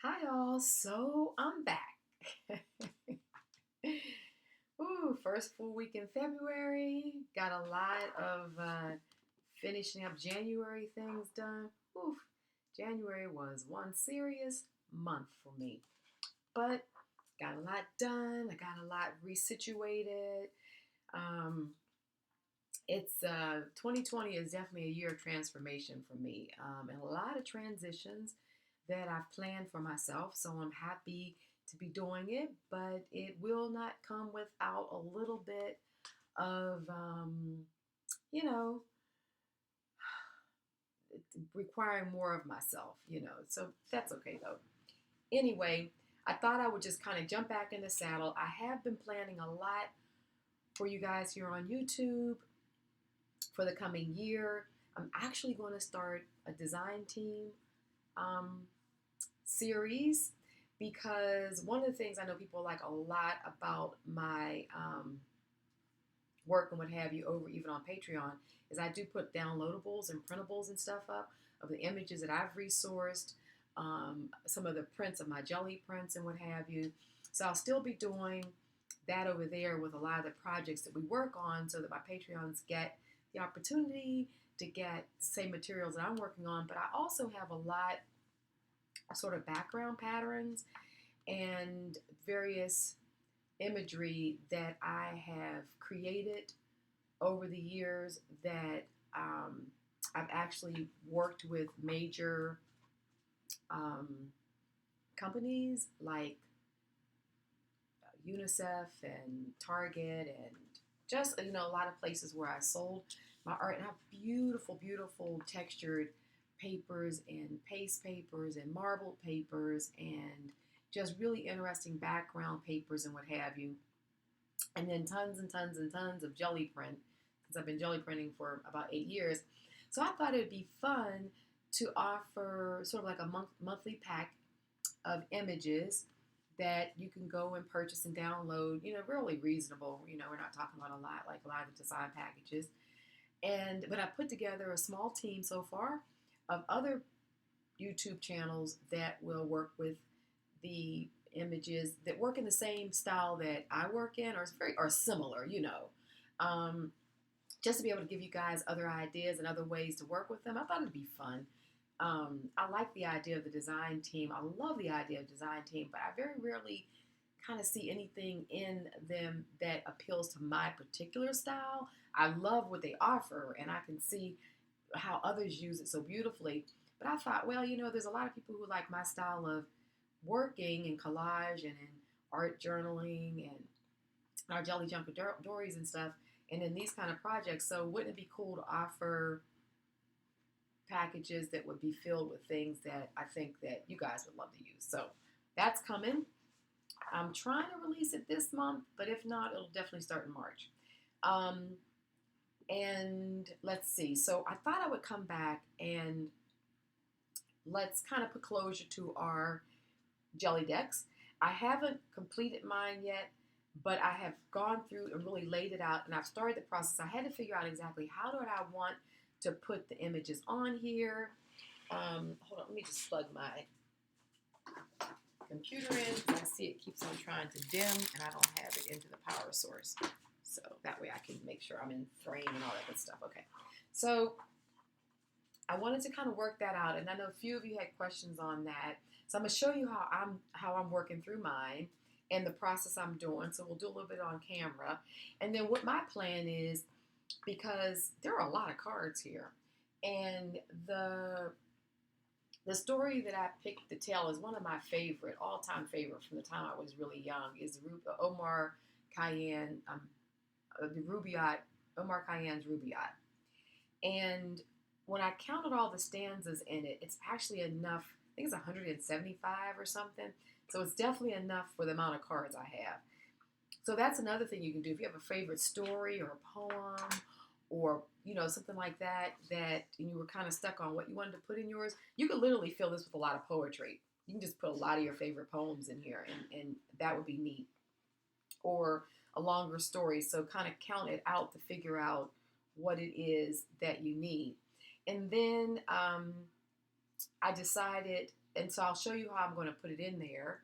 Hi all, so I'm back. Ooh, first full week in February. Got a lot of finishing up January things done. Oof, January was one serious month for me. But got a lot done. I got a lot resituated. Um, it's 2020 is definitely a year of transformation for me, and a lot of transitions that I've planned for myself. So I'm happy to be doing it, but it will not come without a little bit of, you know, requiring more of myself. So that's okay though. Anyway, I thought I would just kind of jump back in the saddle. I have been planning a lot for you guys here on YouTube for the coming year. I'm actually going to start a design team um, series because one of the things I know people like a lot about my work and what have you over even on Patreon is I do put downloadables and printables and stuff up of the images that I've resourced, some of the prints of my Gelli prints and what have you. So I'll still be doing that over there with a lot of the projects that we work on so that my Patreons get the opportunity to get the same materials that I'm working on. But I also have a lot of sort of background patterns and various imagery that I have created over the years that I've actually worked with major um, companies like UNICEF and Target and just a lot of places where I sold my art and have beautiful, beautiful textured papers and paste papers and marbled papers and just really interesting background papers and what have you. And then tons and tons and tons of jelly print since I've been jelly printing for about 8 years. So I thought it would be fun to offer sort of like a monthly pack of images that you can go and purchase and download, really reasonable. We're not talking about a lot, like a lot of the design packages. But I put together a small team so far of other YouTube channels that will work with the images that work in the same style that I work in, or similar. Um, just to be able to give you guys other ideas and other ways to work with them. I thought it'd be fun. I like the idea of the design team. I love the idea of design team, but I very rarely kind of see anything in them that appeals to my particular style. I love what they offer, and I can see how others use it so beautifully. But I thought, well, there's a lot of people who like my style of working in collage and in art journaling and our Jelly Junker Dories and stuff, and in these kind of projects. So wouldn't it be cool to offer packages that would be filled with things that I think that you guys would love to use? So that's coming. I'm trying to release it this month, but if not, it'll definitely start in March. Um, and let's see. So I thought I would come back and let's kind of put closure to our Gellidex. I haven't completed mine yet, but I have gone through and really laid it out, and I've started the process. I had to figure out exactly how do I want to put the images on here. Hold on, let me just plug my computer in. I see it keeps on trying to dim, and I don't have it into the power source. So that way I can make sure I'm in frame and all that good stuff. Okay, so I wanted to kind of work that out, and I know a few of you had questions on that. So I'm going to show you how I'm working through mine and the process I'm doing. So we'll do a little bit on camera, and then what my plan is, because there are a lot of cards here, and the story that I picked to tell is one of my all-time favorite from the time I was really young. Is Omar Khayyam, the Rubaiyat, Omar Khayyam's Rubaiyat, and when I counted all the stanzas in it, it's actually enough. I think it's 175 or something. So it's definitely enough for the amount of cards I have. So that's another thing you can do. If you have a favorite story or a poem or, something like that, and you were kind of stuck on what you wanted to put in yours, you could literally fill this with a lot of poetry. You can just put a lot of your favorite poems in here, and that would be neat. Or a longer story. So kind of count it out to figure out what it is that you need. And then I decided and so I'll show you how I'm going to put it in there.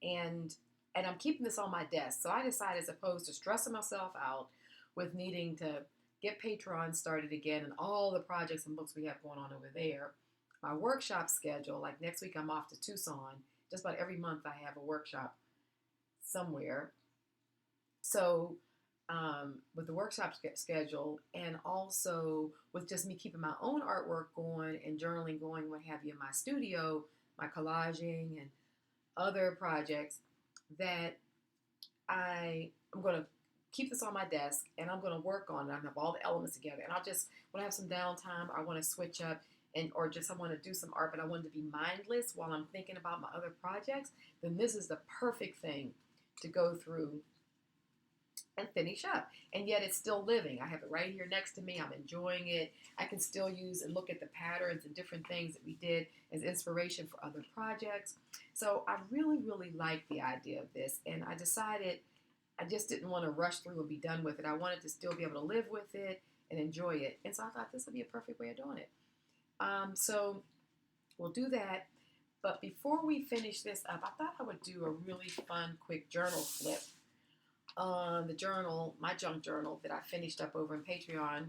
And I'm keeping this on my desk. So I decided, as opposed to stressing myself out with needing to get Patron started again and all the projects and books we have going on over there, my workshop schedule, like next week I'm off to Tucson. Just about every month I have a workshop somewhere. So with the workshop schedule, and also with just me keeping my own artwork going and journaling going, what have you, in my studio, my collaging and other projects, that I'm going to keep this on my desk and I'm going to work on it. I have all the elements together, and I'll just, when I have some downtime, I want to switch up, or just I want to do some art, but I want it to be mindless while I'm thinking about my other projects, then this is the perfect thing to go through and finish up. And yet it's still living. I have it right here next to me. I'm enjoying it. I can still use and look at the patterns and different things that we did as inspiration for other projects. So I really, really like the idea of this. And I decided I just didn't want to rush through and be done with it. I wanted to still be able to live with it and enjoy it. And so I thought this would be a perfect way of doing it. So we'll do that. But before we finish this up, I thought I would do a really fun, quick journal flip on the journal, my junk journal that I finished up over in Patreon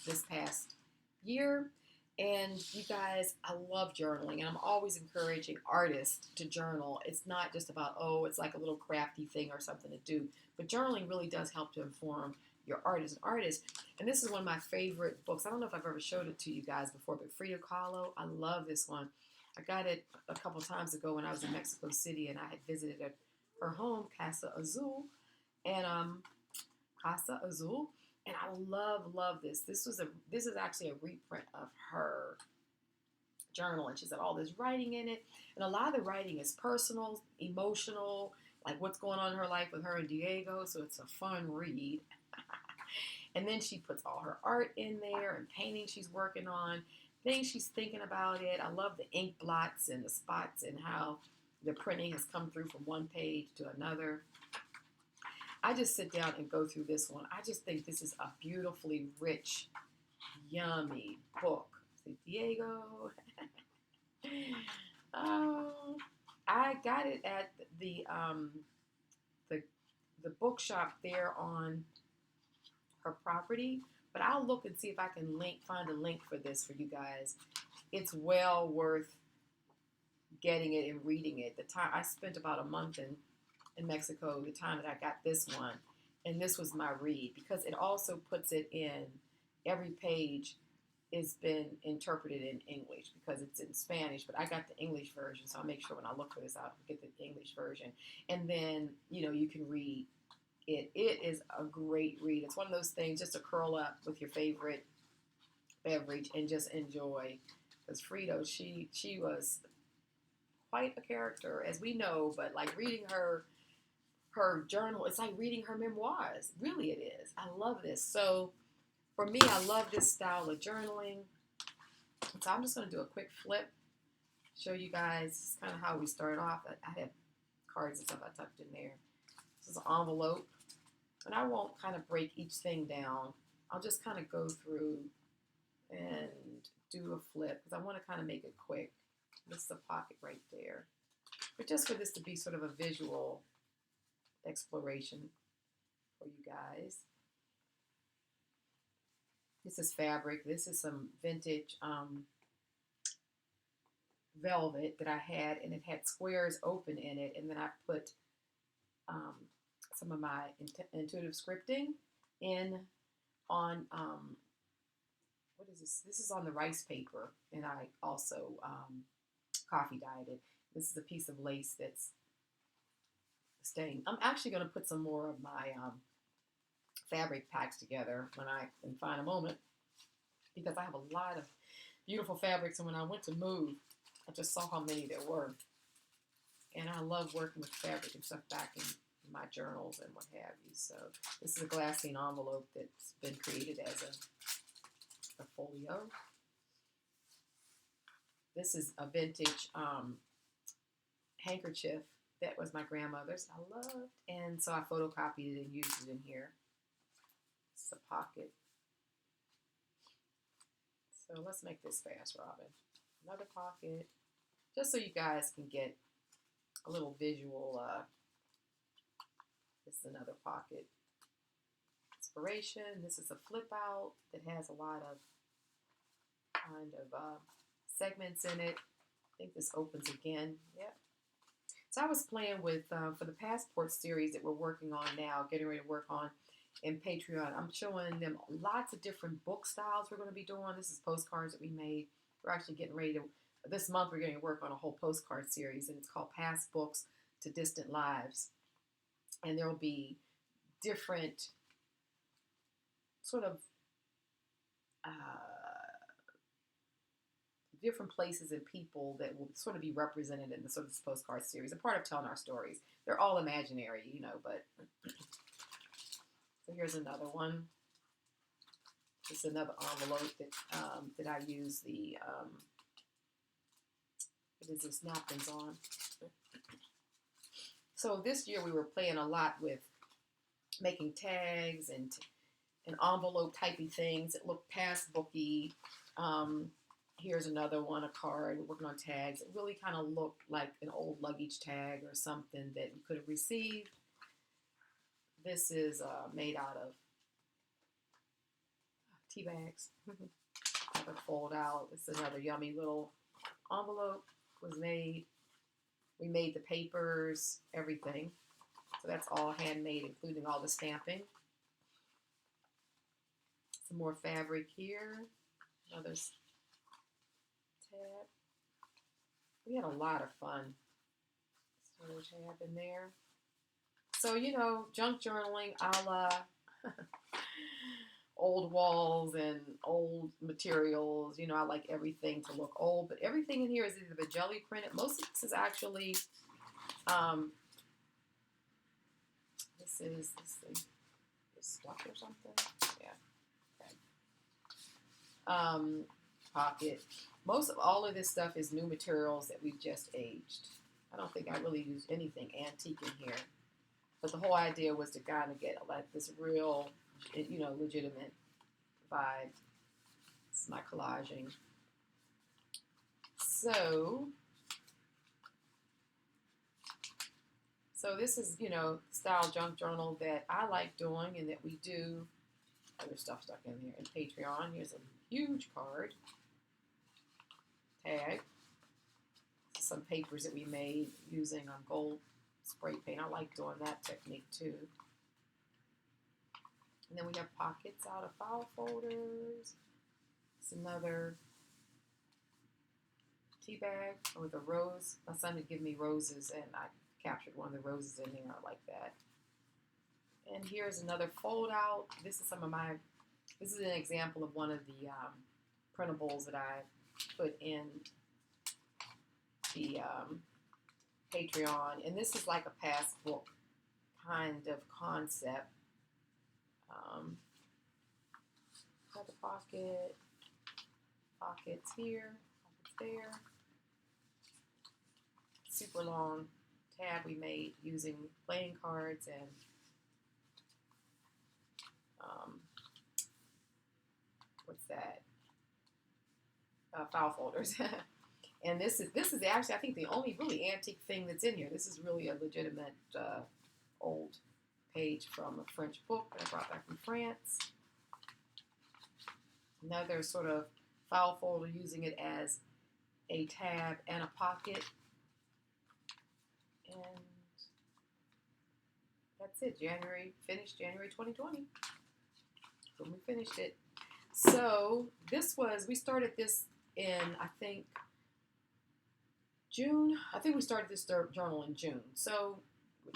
this past year. And you guys, I love journaling, and I'm always encouraging artists to journal. It's not just about, oh, it's like a little crafty thing or something to do, but journaling really does help to inform your art as an artist. And this is one of my favorite books. I don't know if I've ever showed it to you guys before, but Frida Kahlo, I love this one. I got it a couple times ago when I was in Mexico City, and I had visited her home, Casa Azul, and Casa Azul, and I love this. This is actually a reprint of her journal, and she's got all this writing in it, and a lot of the writing is personal, emotional, like what's going on in her life with her and Diego. So it's a fun read. And then she puts all her art in there and paintings she's working on, things she's thinking about it. I love the ink blots and the spots and how the printing has come through from one page to another. I just sit down and go through this one. I just think this is a beautifully rich, yummy book. See, Diego. I got it at the bookshop there on her property, but I'll look and see if I can find a link for this for you guys. It's well worth getting it and reading it. The time I spent about a month in Mexico, the time that I got this one, and this was my read, because it also puts it in, every page has been interpreted in English because it's in Spanish, but I got the English version, so I'll make sure when I look for this I'll get the English version, and then you can read it. It is a great read. It's one of those things just to curl up with your favorite beverage and just enjoy, because Frida, she was quite a character, as we know, but like reading her journal, it's like reading her memoirs. Really it is. I love this. So for me, I love this style of journaling. So I'm just going to do a quick flip, show you guys kind of how we started off. I had cards and stuff I tucked in there. This is an envelope, and I won't kind of break each thing down. I'll just kind of go through and do a flip because I want to kind of make it quick. This is a pocket right there. But just for this to be sort of a visual exploration for you guys. This is fabric. This is some vintage velvet that I had, and it had squares open in it, and then I put some of my intuitive scripting in on, what is this? This is on the rice paper, and I also coffee dyed it. This is a piece of lace that's staying. I'm actually going to put some more of my fabric packs together when I can find a moment, because I have a lot of beautiful fabrics, and when I went to move, I just saw how many there were, and I love working with fabric and stuff back in my journals and what have you. So this is a glassine envelope that's been created as a folio. This is a vintage handkerchief that was my grandmother's. I loved, and so I photocopied it and used it in here. It's a pocket. So let's make this fast, Robin. Another pocket. just so you guys can get a little visual. This is another pocket inspiration. This is a flip out that has a lot of kind of segments in it. I think this opens again. Yep. So I was playing with, for the passport series that we're working on now, getting ready to work on in Patreon, I'm showing them lots of different book styles we're going to be doing. This is postcards that we made. We're actually getting ready to, this month we're going to work on a whole postcard series, and it's called Past Books to Distant Lives. And there will be different sort of different places and people that will sort of be represented in the sort of this postcard series, a part of telling our stories. They're all imaginary, you know, but so here's another one. This is another envelope that I use the what is this, napkins on. So this year we were playing a lot with making tags and envelope typey things that look past booky. Here's another one, a card. We're working on tags. It really kind of looked like an old luggage tag or something that you could have received. This is made out of tea bags. Have it fold out. This is another yummy little envelope. Was made. We made the papers, everything. So that's all handmade, including all the stamping. Some more fabric here. Another tab. We had a lot of fun. Another tab in there. So, you know, junk journaling a la old walls and old materials. You know, I like everything to look old, but everything in here is either Gelli printed. Most of this is actually, this thing, this stuff or something. Yeah. Okay. Pocket. Most of all of this stuff is new materials that we've just aged. I don't think I really used anything antique in here. But the whole idea was to kind of get like this real, you know, legitimate vibe. This is my collaging. So this is, you know, style junk journal that I like doing and that we do. Other stuff stuck in here. And Patreon. Here's a huge card. Tag. Some papers that we made using gold spray paint. I like doing that technique too. And then we have pockets out of file folders. It's another tea bag with a rose. My son had given me roses and I captured one of the roses in there. I like that. And here's another fold out. This is this is an example of one of the printables that I put in the Patreon, and this is like a passbook kind of concept. Got the pocket, pockets here, pockets there. Super long tab we made using playing cards and what's that? File folders. And this is actually, I think, the only really antique thing that's in here. This is really a legitimate old page from a French book that I brought back from France. Another sort of file folder, using it as a tab and a pocket. And that's it. Finished January 2020. When we finished it. So we started this in, I think, June. I think we started this journal in June. So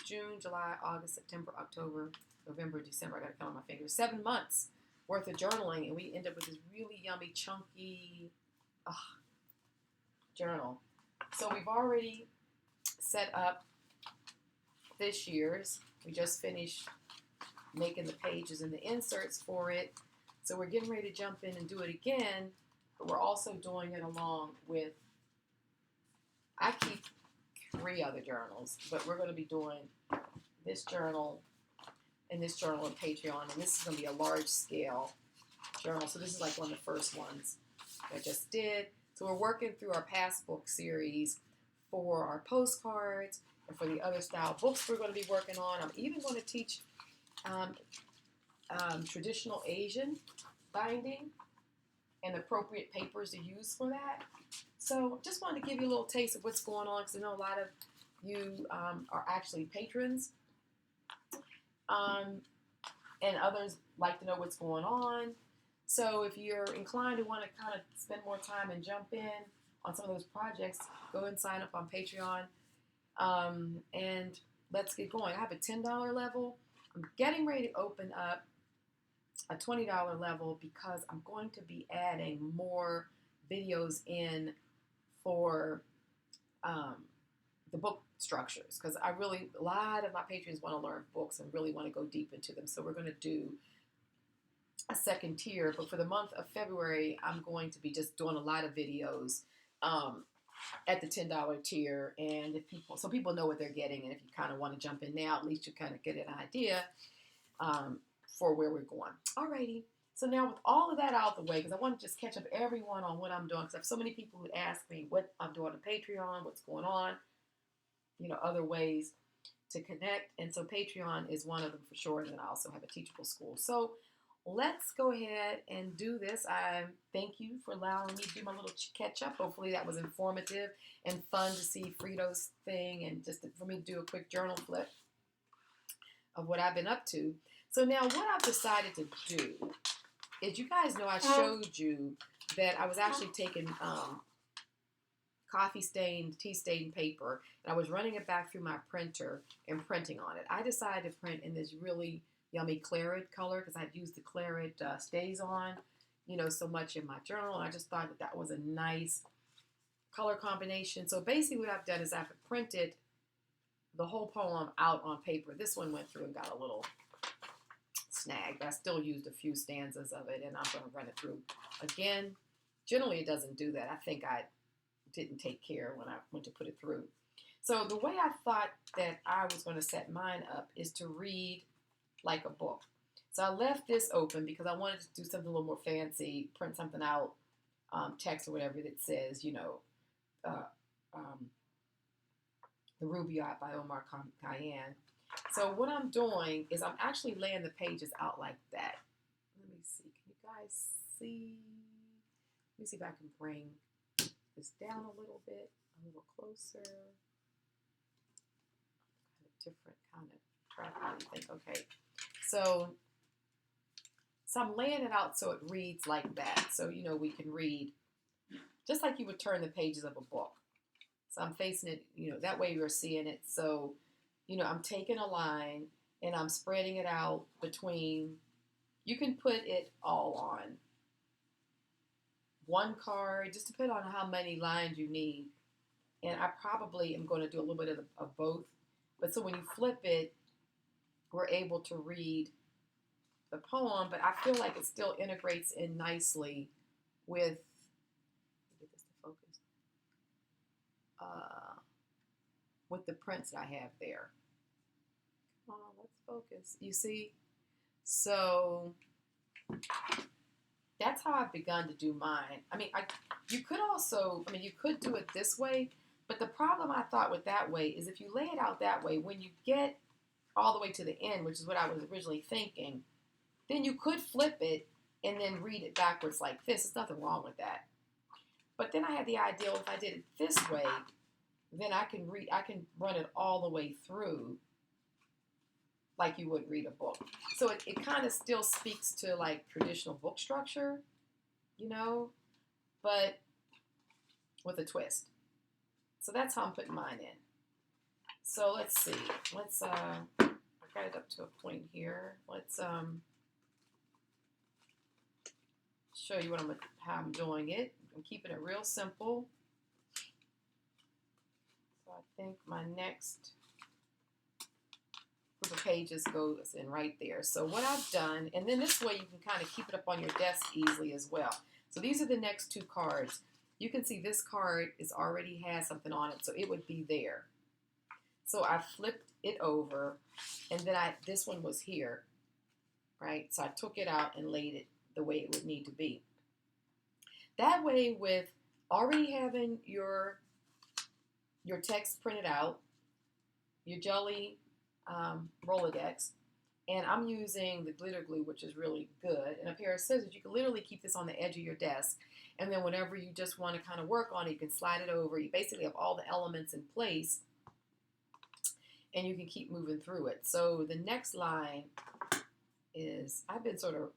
June, July, August, September, October, November, December. I got to count on my fingers. 7 months worth of journaling, and we end up with this really yummy, chunky journal. So we've already set up this year's. We just finished making the pages and the inserts for it. So we're getting ready to jump in and do it again, but we're also doing it along with, I keep 3 other journals, but we're going to be doing this journal and this journal on Patreon, and this is going to be a large scale journal. So this is like one of the first ones I just did. So we're working through our past book series. for our postcards and for the other style books we're going to be working on. I'm even going to teach traditional Asian binding and appropriate papers to use for that. So just wanted to give you a little taste of what's going on, because I know a lot of you are actually patrons, and others like to know what's going on. So if you're inclined to want to kind of spend more time and jump in on some of those projects, go and sign up on Patreon, and let's get going. I have a $10 level. I'm getting ready to open up a $20 level because I'm going to be adding more videos in for the book structures, because a lot of my patrons want to learn books and really want to go deep into them. So we're going to do a second tier, but for the month of February, I'm going to be just doing a lot of videos at the $10 tier, and so people know what they're getting, and if you kind of want to jump in now, at least you kind of get an idea for where we're going. Alrighty, so now with all of that out of the way, because I want to just catch up everyone on what I'm doing, because I have so many people who ask me what I'm doing on Patreon, what's going on, other ways to connect, and so Patreon is one of them for sure, and then I also have a teachable school. So let's go ahead and do this. I thank you for allowing me to do my little catch up. Hopefully that was informative and fun to see Frida's thing, and just for me to do a quick journal flip of what I've been up to. So now what I've decided to do is, you guys know I showed you that I was actually taking coffee stained, tea stained paper, and I was running it back through my printer and printing on it. I decided to print in this really yummy claret color because I'd used the claret stays on, so much in my journal, and I just thought that was a nice color combination. So basically what I've done is I've printed the whole poem out on paper. This one went through and got a little snag, but I still used a few stanzas of it, and I'm going to run it through again. Generally it doesn't do that. I think I didn't take care when I went to put it through. So the way I thought that I was going to set mine up is to read like a book. So I left this open because I wanted to do something a little more fancy, print something out, text or whatever that says, The Rubaiyat by Omar Khayyam. So what I'm doing is I'm actually laying the pages out like that. Let me see. Can you guys see? Let me see if I can bring this down a little bit, a little closer. Different kind of track. How do you think? Okay. So I'm laying it out so it reads like that. So, we can read just like you would turn the pages of a book. So I'm facing it, that way you're seeing it. So, I'm taking a line and I'm spreading it out between, you can put it all on one card, just depending on how many lines you need. And I probably am going to do a little bit of both. But so when you flip it, we're able to read the poem, but I feel like it still integrates in nicely with, get this to focus, with the prints that I have there. Come on, let's focus. You see? So that's how I've begun to do mine. I mean, you could do it this way, but the problem I thought with that way is if you lay it out that way, when you get all the way to the end, which is what I was originally thinking, then you could flip it and then read it backwards like this. There's nothing wrong with that. But then I had the idea, well, if I did it this way, then I can run it all the way through like you would read a book. So it kind of still speaks to like traditional book structure, but with a twist. So that's how I'm putting mine in. So let's see. I got it up to a point here. Let's show you how I'm doing it. I'm keeping it real simple. So I think my next group of pages goes in right there. So what I've done, and then this way you can kind of keep it up on your desk easily as well. So these are the next two cards. You can see this card already has something on it, so it would be there. So I flipped it over, and then this one was here, right? So I took it out and laid it the way it would need to be. That way, with already having your your text printed out, your Gelli Rolodex, and I'm using the glitter glue, which is really good, and a pair of scissors. You can literally keep this on the edge of your desk, and then whenever you just want to kind of work on it, you can slide it over. You basically have all the elements in place, and you can keep moving through it. So the next line is, I've been sort of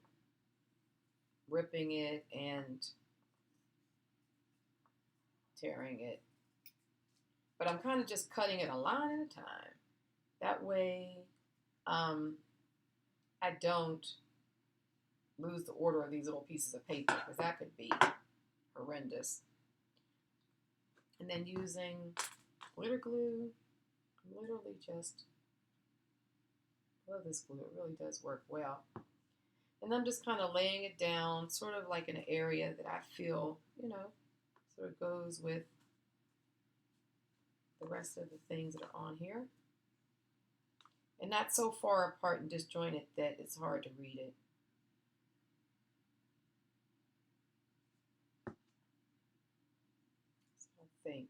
ripping it and tearing it, but I'm kind of just cutting it a line at a time. That way, I don't lose the order of these little pieces of paper, because that could be horrendous. And then using glitter glue, I'm literally just, love this glue, it really does work well. And I'm just kind of laying it down, sort of like in an area that I feel, you know, sort of goes with the rest of the things that are on here. And not so far apart and disjointed that it's hard to read it. So I think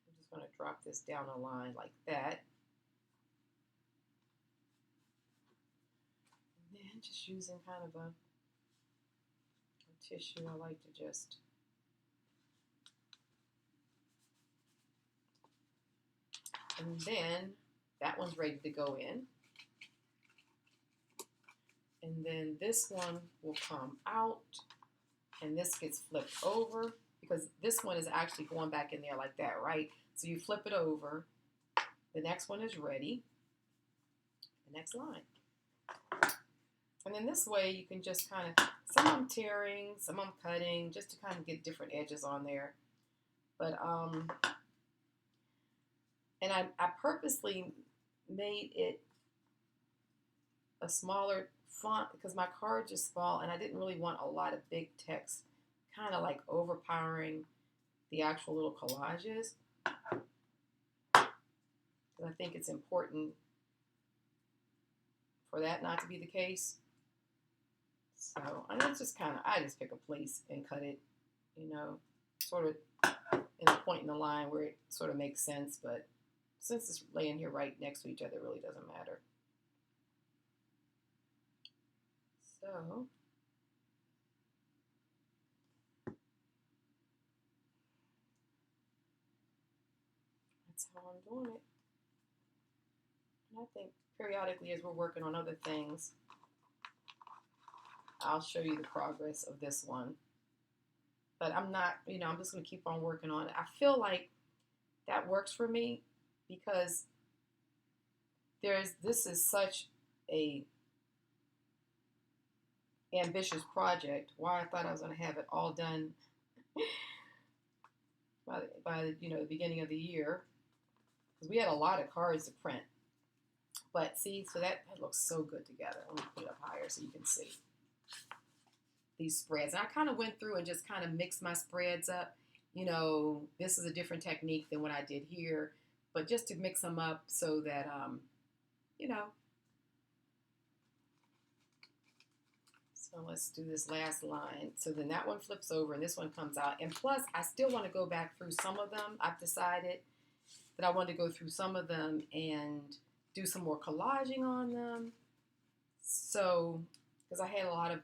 I'm just going to drop this down a line like that. And then just using kind of a tissue, I like to just and then that one's ready to go in. And then this one will come out, and this gets flipped over, because this one is actually going back in there like that, right? So you flip it over, the next one is ready, the next line. And then this way you can just kind of, some I'm tearing, some I'm cutting, just to kind of get different edges on there. But, and I purposely made it a smaller font because my cards are small, and I didn't really want a lot of big text kind of like overpowering the actual little collages, because I think it's important for that not to be the case. So I just kind of, I just pick a place and cut it, you know, sort of in a point in the line where it sort of makes sense, but since it's laying here right next to each other, it really doesn't matter. So that's how I'm doing it. And I think periodically, as we're working on other things, I'll show you the progress of this one. But I'm not, you know, I'm just going to keep on working on it. I feel like that works for me because this is such a ambitious project. Why I thought I was going to have it all done by you know, the beginning of the year, because we had a lot of cards to print. But see, so that looks so good together. Let me put it up higher so you can see these spreads. And I kind of went through and just kind of mixed my spreads up. You know, this is a different technique than what I did here, but just to mix them up so that, you know. So let's do this last line. So then that one flips over and this one comes out. And plus, I still want to go back through some of them. I've decided that I want to go through some of them and do some more collaging on them. So, because I had a lot of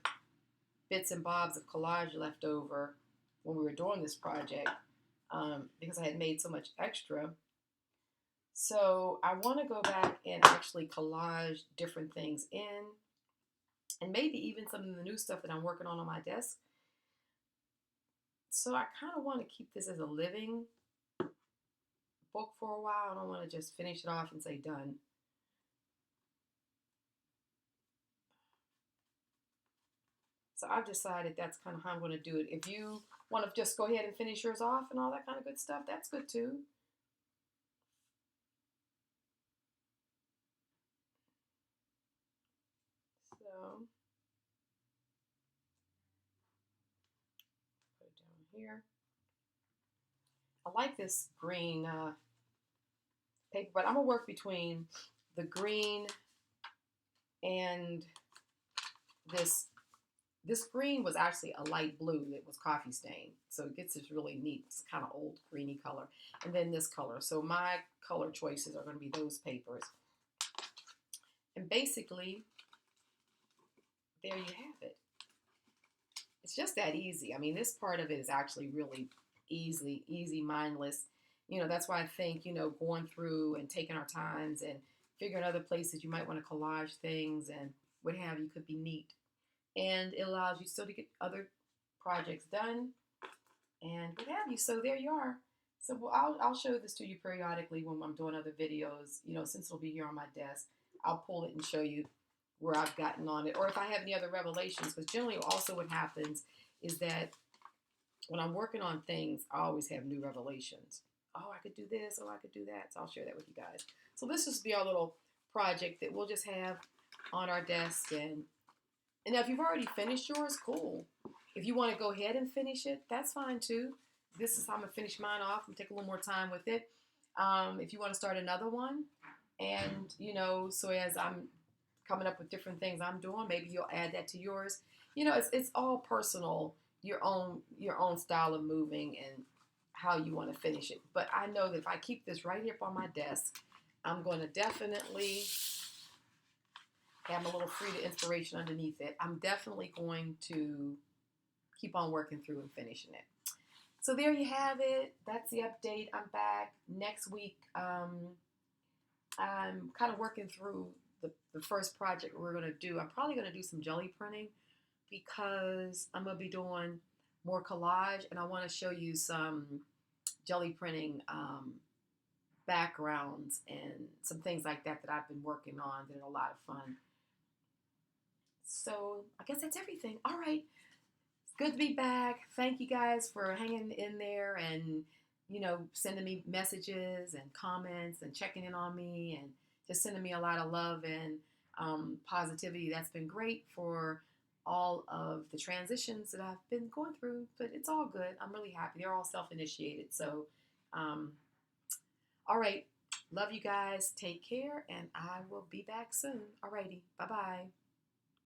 bits and bobs of collage left over when we were doing this project, because I had made so much extra. So I want to go back and actually collage different things in, and maybe even some of the new stuff that I'm working on my desk. So I kind of want to keep this as a living book for a while. I don't want to just finish it off and say done. So I've decided that's kind of how I'm going to do it. If you want to just go ahead and finish yours off and all that kind of good stuff, that's good too. So put it down here. I like this green paper, but I'm going to work between the green and this This green was actually a light blue that was coffee stained. So it gets this really neat, kind of old greeny color. And then this color. So my color choices are going to be those papers. And basically, there you have it. It's just that easy. I mean, this part of it is actually really easy, mindless. You know, that's why I think, you know, going through and taking our times and figuring other places you might want to collage things and what have you could be neat. And it allows you still to get other projects done and what have you. So there you are. So I'll show this to you periodically when I'm doing other videos. You know, since it'll be here on my desk, I'll pull it and show you where I've gotten on it, or if I have any other revelations. Because generally, also what happens is that when I'm working on things, I always have new revelations. Oh, I could do this. Oh, I could do that. So I'll share that with you guys. So this just be our little project that we'll just have on our desk. And now if you've already finished yours, cool. If you want to go ahead and finish it, that's fine too. This is how I'm going to finish mine off. I'm going to take a little more time with it. If you want to start another one, and, you know, so as I'm coming up with different things I'm doing, maybe you'll add that to yours. You know, it's all personal, your own style of moving and how you want to finish it. But I know that if I keep this right here on my desk, I'm going to definitely have a little Frida inspiration underneath it. I'm definitely going to keep on working through and finishing it. So there you have it. That's the update. I'm back next week. I'm kind of working through the first project we're going to do. I'm probably going to do some Gelli printing because I'm going to be doing more collage, and I want to show you some Gelli printing backgrounds and some things like that that I've been working on that are a lot of fun. So I guess that's everything. All right. It's good to be back. Thank you guys for hanging in there and, you know, sending me messages and comments and checking in on me and just sending me a lot of love and positivity. That's been great for all of the transitions that I've been going through, but it's all good. I'm really happy. They're all self-initiated. So, all right. Love you guys. Take care, and I will be back soon. All righty. Bye-bye.